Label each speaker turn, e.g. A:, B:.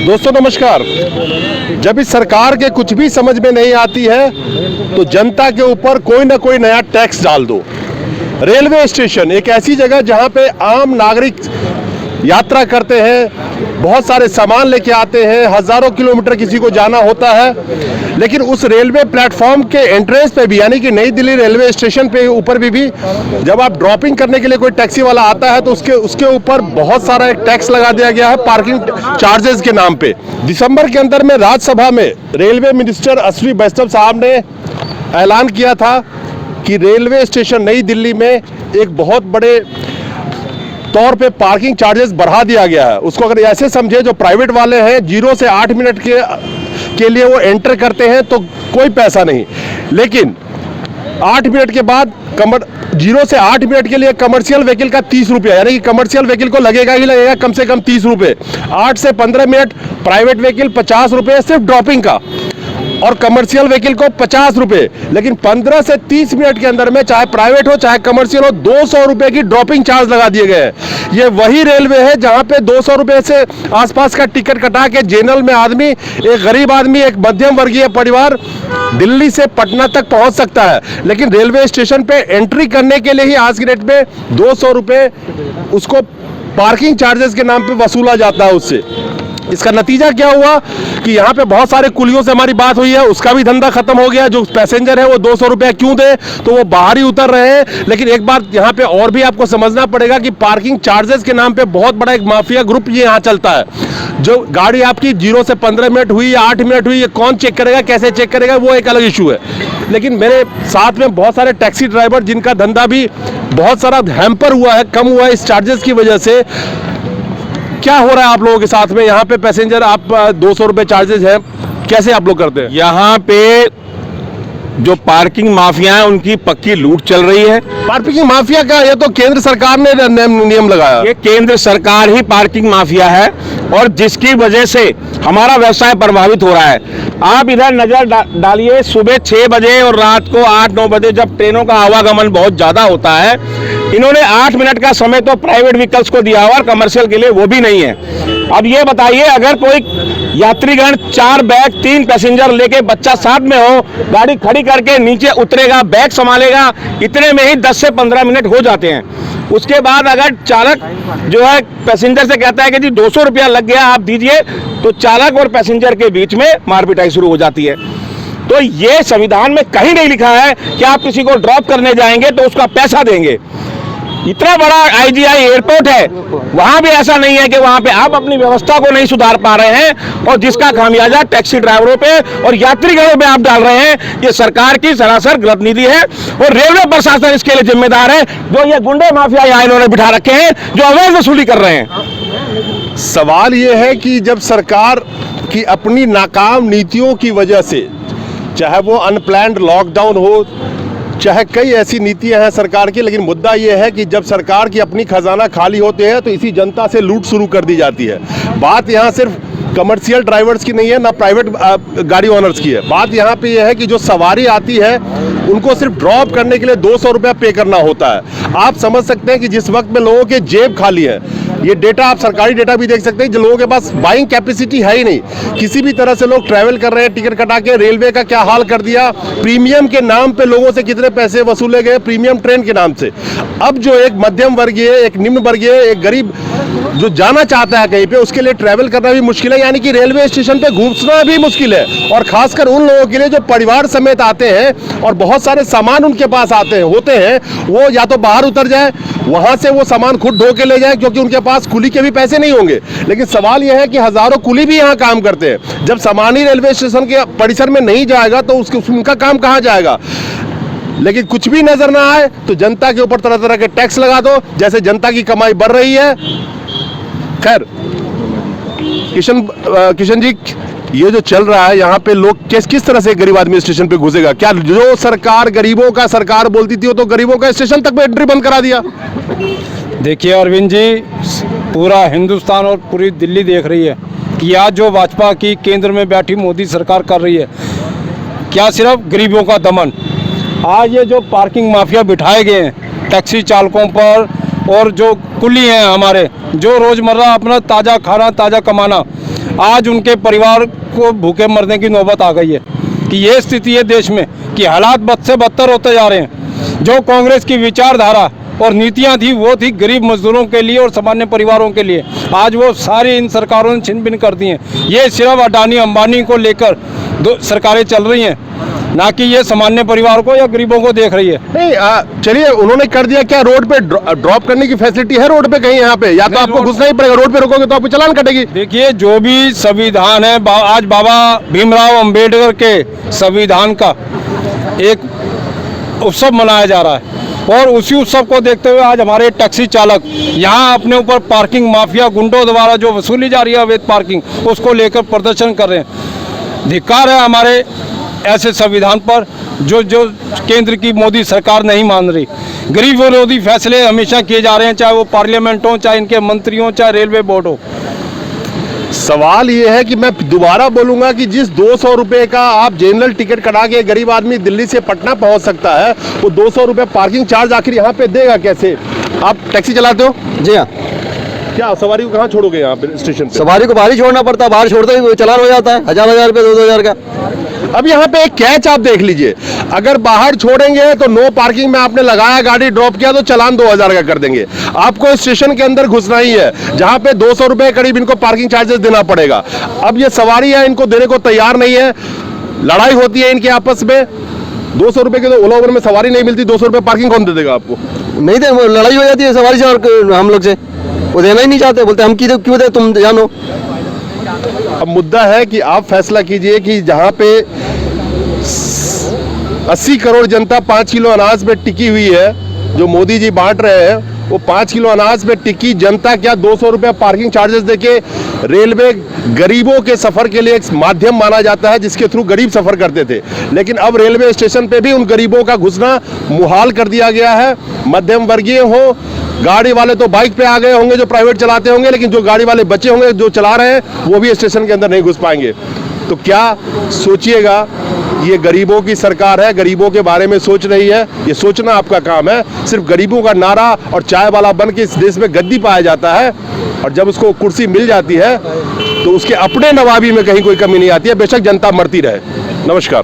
A: दोस्तों नमस्कार। जब इस सरकार के कुछ भी समझ में नहीं आती है तो जनता के ऊपर कोई ना कोई नया टैक्स डाल दो। रेलवे स्टेशन एक ऐसी जगह जहां पे आम नागरिक यात्रा करते हैं, बहुत सारे सामान लेके आते हैं, हजारों किलोमीटर किसी को जाना होता है, लेकिन उस रेलवे प्लेटफॉर्म के एंट्रेंस पे भी यानी कि नई दिल्ली रेलवे स्टेशन पे ऊपर भी जब आप ड्रॉपिंग करने के लिए कोई टैक्सी वाला आता है तो उसके ऊपर बहुत सारा एक टैक्स लगा दिया गया है पार्किंग चार्जेस के नाम पे। दिसंबर के अंदर में राज्यसभा में रेलवे मिनिस्टर अश्विनी वैष्णव साहब ने ऐलान किया था कि रेलवे स्टेशन नई दिल्ली में एक बहुत बड़े तौर पे पार्किंग चार्जेस बढ़ा दिया गया है। उसको अगर ऐसे समझे, जो प्राइवेट वाले हैं 0 से 8 मिनट के लिए वो एंटर करते हैं तो कोई पैसा नहीं, लेकिन 8 मिनट के बाद 0 से 8 मिनट के लिए कमर्शियल व्हीकल का 30 रुपया, यानी कि कमर्शियल व्हीकल को लगेगा ही लगेगा कम से कम 30 रुपये। 8 से 15 मिनट प्राइवेट व्हीकल 50 रुपये सिर्फ ड्रॉपिंग का, और कमर्शियल व्हीकल को 50 रुपये। लेकिन 15 से 30 मिनट के अंदर में चाहे प्राइवेट हो चाहे कमर्शियल हो 200 रुपये की ड्रॉपिंग चार्ज लगा दिए गए हैं। ये वही रेलवे है जहां पे 200 रुपये से आसपास का टिकट कटा के जनरल में आदमी, एक गरीब आदमी, एक मध्यम वर्गीय परिवार दिल्ली से पटना तक पहुंच सकता है, लेकिन रेलवे स्टेशन पे एंट्री करने के लिए ही आज की डेट में 200 रुपये उसको पार्किंग चार्जेस के नाम पे वसूला जाता है उससे। इसका नतीजा क्या हुआ कि यहाँ पे बहुत सारे कुलियों से हमारी बात हुई है, उसका भी धंधा खत्म हो गया। जो पैसेंजर है वो 200 रुपया क्यों दे, तो वो बाहर ही उतर रहे हैं। लेकिन एक बात यहाँ पे और भी आपको समझना पड़ेगा कि पार्किंग चार्जेस के नाम पे बहुत बड़ा एक माफिया ग्रुप ये यहाँ चलता है। जो गाड़ी आपकी 0 से 15 मिनट हुई या 8 मिनट हुई, ये कौन चेक करेगा, कैसे चेक करेगा, वो एक अलग इशू है। लेकिन मेरे साथ में बहुत सारे टैक्सी ड्राइवर जिनका धंधा भी बहुत सारा हैम्पर हुआ है, कम हुआ है इस चार्जेस की वजह से। क्या हो रहा है आप लोगों के साथ में? यहाँ पे पैसेंजर आप 200 रुपये चार्जेस है, कैसे आप लोग करते हैं?
B: यहाँ पे जो पार्किंग माफिया है उनकी पक्की लूट चल रही है।
A: पार्किंग माफिया का ये तो केंद्र सरकार ने नियम लगाया।
B: ये केंद्र सरकार ही पार्किंग माफिया है और जिसकी वजह से हमारा व्यवसाय प्रभावित हो रहा है। आप इधर नजर डालिए, सुबह 6 बजे और रात को 8-9 बजे जब ट्रेनों का आवागमन बहुत ज्यादा होता है, इन्होंने 8 मिनट का समय तो प्राइवेट व्हीकल्स को दिया हुआ और कमर्शियल के लिए वो भी नहीं है। अब ये बताइए, अगर कोई यात्रीगण 4 बैग 3 पैसेंजर लेके बच्चा साथ में हो, गाड़ी खड़ी करके नीचे उतरेगा, बैग संभालेगा, इतने में ही 10 से 15 मिनट हो जाते हैं। उसके बाद अगर चालक जो है पैसेंजर से कहता है कि जी 200 रुपया लग गया आप दीजिए, तो चालक और पैसेंजर के बीच में मारपिटाई शुरू हो जाती है। तो ये संविधान में कहीं नहीं लिखा है कि आप किसी को ड्रॉप करने जाएंगे तो उसका पैसा देंगे। इतना बड़ा IGI एयरपोर्ट है, वहां भी ऐसा नहीं है कि वहां पे आप अपनी व्यवस्था को नहीं सुधार पा रहे हैं, और जिसका खामियाजा टैक्सी ड्राइवरों पे और यात्रीगणों पे आप डाल रहे हैं। ये सरकार की सरासर गलत नीति है और रेलवे प्रशासन इसके लिए जिम्मेदार है, जो ये गुंडे माफिया यहाँ इन्होंने बिठा रखे हैं, जो अवैध वसूली कर रहे हैं।
A: सवाल ये है कि जब सरकार की अपनी नाकाम नीतियों की वजह से, चाहे वो अनप्लान्ड लॉकडाउन हो, चाहे कई ऐसी नीतियां हैं सरकार की, लेकिन मुद्दा ये है कि जब सरकार की अपनी खजाना खाली होते हैं तो इसी जनता से लूट शुरू कर दी जाती है। बात यहाँ सिर्फ कमर्शियल ड्राइवर्स की नहीं है, ना प्राइवेट गाड़ी ओनर्स की है। बात यहाँ पे ये है कि जो सवारी आती है उनको सिर्फ ड्रॉप करने के लिए 200 रुपया पे करना होता है। आप समझ सकते हैं कि जिस वक्त में लोगों के जेब खाली है, ये डेटा आप सरकारी डेटा भी देख सकते हैं, जो लोगों के पास बाइंग कैपेसिटी है ही नहीं, किसी भी तरह से लोग ट्रैवल कर रहे हैं टिकट कटा के। रेलवे का क्या हाल कर दिया, प्रीमियम के नाम पे लोगों से कितने पैसे वसूले गए, प्रीमियम ट्रेन के नाम से। अब जो एक मध्यम वर्गीय, एक निम्न वर्गीय, एक गरीब जो जाना चाहता है कहीं पे, उसके लिए ट्रैवल करना भी मुश्किल है, यानी कि रेलवे स्टेशन पे घुसना भी मुश्किल है। और खासकर उन लोगों के लिए जो परिवार समेत आते हैं और बहुत सारे सामान उनके पास होते हैं, वो या तो बाहर उतर जाए, वहां से वो सामान खुद ढो के ले जाए, क्योंकि उनके पास कुली के भी पैसे नहीं होंगे। लेकिन सवाल यह है कि हजारों कुली भी यहाँ काम करते हैं। जब सामान ही रेलवे स्टेशन के परिसर में नहीं जाएगा तो उनका काम कहाँ जाएगा? लेकिन कुछ भी नजर ना आए तो जनता के ऊपर तरह तरह के टैक्स लगा दो, जैसे जनता की कमाई बढ़ रही है। खैर किशन जी, ये जो चल रहा है यहाँ पे, लोग किस तरह से गरीब आदमी स्टेशन पे घुसेगा? क्या जो सरकार गरीबों का सरकार बोलती थी वो तो गरीबों का स्टेशन तक में एंट्री बंद करा दिया?
C: देखिए अरविंद जी, पूरा हिंदुस्तान और पूरी दिल्ली देख रही है कि आज जो भाजपा की केंद्र में बैठी मोदी सरकार कर रही है, क्या सिर्फ गरीबों का दमन। आज ये जो पार्किंग माफिया बिठाए गए हैं टैक्सी चालकों पर, और जो कुली हैं हमारे, जो रोज़मर्रा अपना ताज़ा खाना ताज़ा कमाना, आज उनके परिवार को भूखे मरने की नौबत आ गई है कि ये स्थिति है देश में कि हालात बद से बदतर होते जा रहे हैं। जो कांग्रेस की विचारधारा और नीतियां थी वो थी गरीब मजदूरों के लिए और सामान्य परिवारों के लिए, आज वो सारी इन सरकारों ने छिन भिन कर दी हैं। ये सिर्फ अडानी अंबानी को लेकर दो सरकारें चल रही हैं, ना कि ये सामान्य परिवार को या गरीबों को देख रही है।
A: नहीं चलिए, उन्होंने कर दिया क्या? रोड पे ड्रॉप करने की फैसिलिटी है रोड पे कहीं यहाँ पे? या तो आपको घुसना ही पड़ेगा, रोड पे रुकोगे तो आपको चालान कटेगी।
C: देखिए, जो भी संविधान है, आज बाबा भीमराव अंबेडकर के संविधान का एक उत्सव मनाया जा रहा है और उसी उत्सव को देखते हुए आज हमारे टैक्सी चालक यहाँ अपने ऊपर पार्किंग माफिया गुंडों द्वारा जो वसूली जा रही है अवैध पार्किंग, उसको लेकर प्रदर्शन कर रहे हैं। धिक्कार है हमारे ऐसे संविधान पर जो केंद्र की मोदी सरकार नहीं मान रही। गरीब विरोधी फैसले हमेशा किए जा रहे हैं, चाहे वो पार्लियामेंट हो, चाहे इनके मंत्री हो, चाहे रेलवे बोर्ड हो।
A: सवाल ये है कि मैं दोबारा बोलूंगा कि जिस 200 रुपए का आप जनरल टिकट कटा के गरीब आदमी दिल्ली से पटना पहुंच सकता है, वो 200 रुपए पार्किंग चार्ज आखिर यहाँ पे देगा कैसे? आप टैक्सी चलाते हो?
D: जी हाँ।
A: क्या सवारी को कहाँ छोड़ोगे यहाँ पे स्टेशन पे?
D: सवारी को बाहर ही छोड़ना पड़ता है, बाहर छोड़ते ही चालान हो जाता है 1000 रुपये 2000 का।
A: अब यहाँ पे एक कैच आप देख लीजिए, अगर बाहर छोड़ेंगे तो नो पार्किंग में आपने लगाया, गाड़ी ड्रॉप किया तो चालान 2000 का कर देंगे। आपको स्टेशन के अंदर घुसना ही है, जहाँ पे 200 रुपए करीब इनको पार्किंग चार्जेस देना पड़ेगा। अब ये सवारी है, इनको देने को तैयार नहीं है, लड़ाई होती है इनके आपस में। 200 रुपए की तो ओला उबर में सवारी नहीं मिलती, 200 रुपए पार्किंग कौन दे देगा आपको?
D: नहीं दे, लड़ाई हो जाती है सवारी से और हम लोग से, वो देना ही नहीं चाहते, बोलते हम क्यों दे, तुम जानो।
A: अब मुद्दा है कि आप फैसला कीजिए कि जहाँ पे 80 करोड़ जनता 5 किलो अनाज में टिकी हुई है, जो मोदी जी बांट रहे हैं, वो 5 किलो अनाज में टिकी जनता क्या 200 रुपए पार्किंग चार्जेस देके? रेलवे गरीबों के सफर के लिए एक माध्यम माना जाता है जिसके थ्रू गरीब सफर करते थे, लेकिन अब रेलवे स्टेशन पे भी उन गरीबों का घुसना मुहाल कर दिया गया है। मध्यम वर्गीय हो, गाड़ी वाले तो बाइक पे आ गए होंगे जो प्राइवेट चलाते होंगे, लेकिन जो गाड़ी वाले बच्चे होंगे जो चला रहे हैं वो भी स्टेशन के अंदर नहीं घुस पाएंगे। तो क्या सोचिएगा, ये गरीबों की सरकार है, गरीबों के बारे में सोच रही है, ये सोचना आपका काम है। सिर्फ गरीबों का नारा और चाय वाला बन के इस देश में गद्दी पाया जाता है, और जब उसको कुर्सी मिल जाती है तो उसके अपने नवाबी में कहीं कोई कमी नहीं आती है, बेशक जनता मरती रहे। नमस्कार।